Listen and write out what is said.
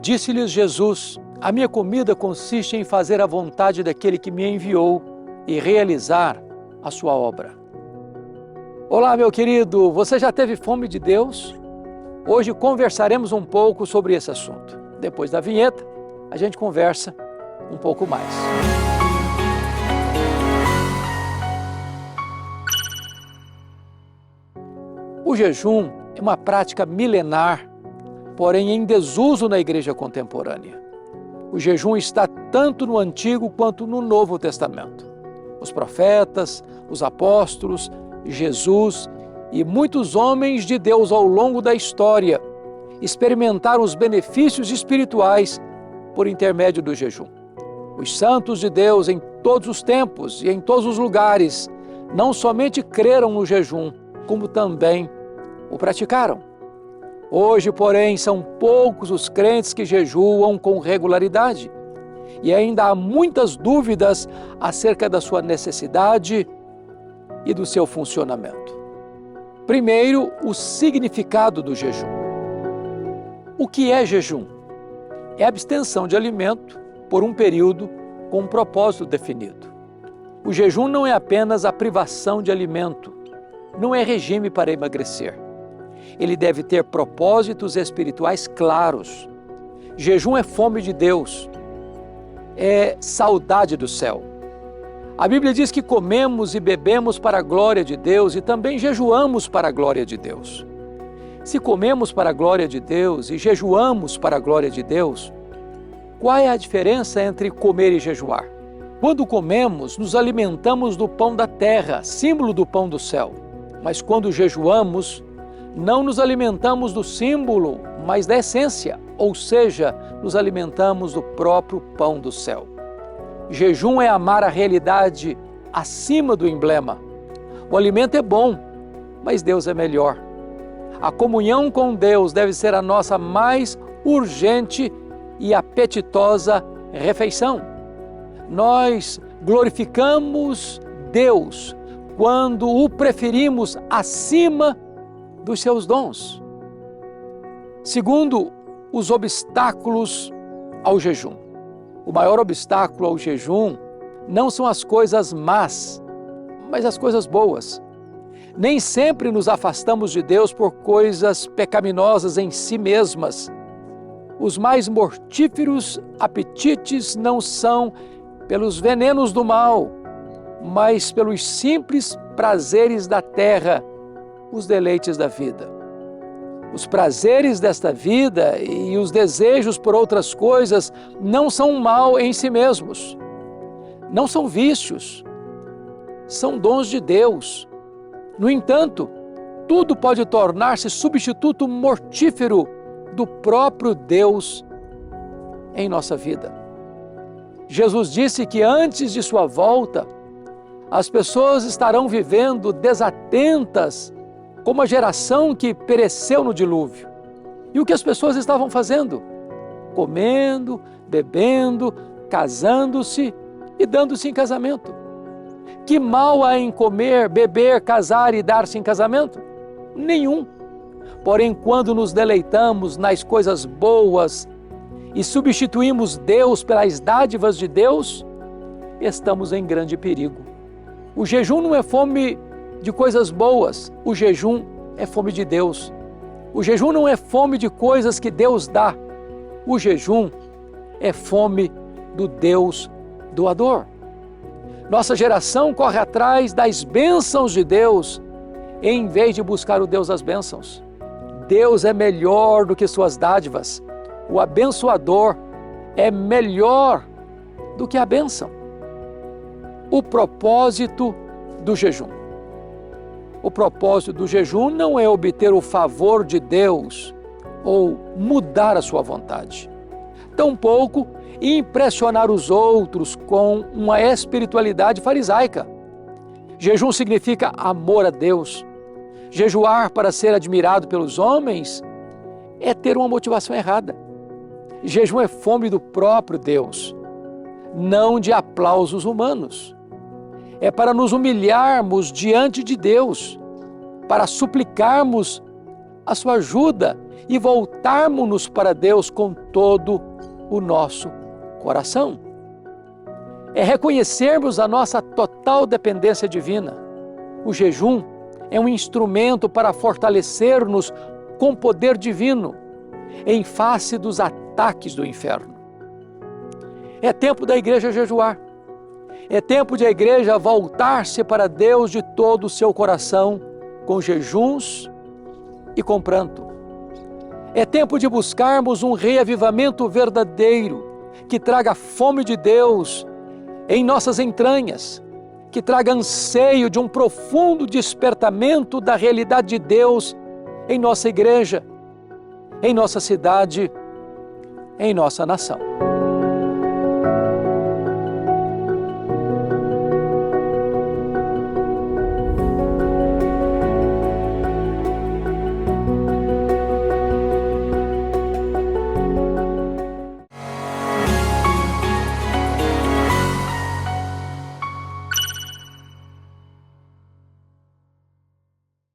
Disse-lhes Jesus: a minha comida consiste em fazer a vontade daquele que me enviou e realizar a sua obra. Olá, meu querido, você já teve fome de Deus? Hoje conversaremos um pouco sobre esse assunto. Depois da vinheta, a gente conversa um pouco mais. O jejum é uma prática milenar, porém em desuso na igreja contemporânea. O jejum está tanto no Antigo quanto no Novo Testamento. Os profetas, os apóstolos, Jesus e muitos homens de Deus ao longo da história experimentaram os benefícios espirituais por intermédio do jejum. Os santos de Deus em todos os tempos e em todos os lugares não somente creram no jejum, como também o praticaram. Hoje, porém, são poucos os crentes que jejuam com regularidade e ainda há muitas dúvidas acerca da sua necessidade e do seu funcionamento. Primeiro, o significado do jejum. O que é jejum? É a abstenção de alimento por um período com um propósito definido. O jejum não é apenas a privação de alimento, não é regime para emagrecer. Ele deve ter propósitos espirituais claros. Jejum é fome de Deus, é saudade do céu. A Bíblia diz que comemos e bebemos para a glória de Deus e também jejuamos para a glória de Deus. Se comemos para a glória de Deus e jejuamos para a glória de Deus, qual é a diferença entre comer e jejuar? Quando comemos, nos alimentamos do pão da terra, símbolo do pão do céu. Mas quando jejuamos, não nos alimentamos do símbolo, mas da essência, ou seja, nos alimentamos do próprio pão do céu. Jejum é amar a realidade acima do emblema. O alimento é bom, mas Deus é melhor. A comunhão com Deus deve ser a nossa mais urgente e apetitosa refeição. Nós glorificamos Deus quando o preferimos acima dos seus dons. Segundo, os obstáculos ao jejum. O maior obstáculo ao jejum não são as coisas más, mas as coisas boas. Nem sempre nos afastamos de Deus por coisas pecaminosas em si mesmas. Os mais mortíferos apetites não são pelos venenos do mal, mas pelos simples prazeres da terra, os deleites da vida. Os prazeres desta vida e os desejos por outras coisas não são mal em si mesmos. Não são vícios, são dons de Deus. No entanto, tudo pode tornar-se substituto mortífero do próprio Deus em nossa vida. Jesus disse que antes de sua volta, as pessoas estarão vivendo desatentas como a geração que pereceu no dilúvio. E o que as pessoas estavam fazendo? Comendo, bebendo, casando-se e dando-se em casamento. Que mal há em comer, beber, casar e dar-se em casamento? Nenhum. Porém, quando nos deleitamos nas coisas boas e substituímos Deus pelas dádivas de Deus, estamos em grande perigo. O jejum não é fome de coisas boas, o jejum é fome de Deus. O jejum não é fome de coisas que Deus dá, o jejum é fome do Deus doador. Nossa geração corre atrás das bênçãos de Deus em vez de buscar o Deus das bênçãos. Deus é melhor do que suas dádivas. O abençoador é melhor do que a bênção. O propósito do jejum. O propósito do jejum não é obter o favor de Deus ou mudar a sua vontade. Tampouco impressionar os outros com uma espiritualidade farisaica. Jejum significa amor a Deus. Jejuar para ser admirado pelos homens é ter uma motivação errada. Jejum é fome do próprio Deus, não de aplausos humanos. É para nos humilharmos diante de Deus, para suplicarmos a sua ajuda e voltarmos-nos para Deus com todo o nosso coração. É reconhecermos a nossa total dependência divina. O jejum é um instrumento para fortalecer-nos com poder divino em face dos ataques do inferno. É tempo da igreja jejuar. É tempo de a igreja voltar-se para Deus de todo o seu coração, com jejuns e com pranto. É tempo de buscarmos um reavivamento verdadeiro, que traga fome de Deus em nossas entranhas, que traga anseio de um profundo despertamento da realidade de Deus em nossa igreja, em nossa cidade, em nossa nação.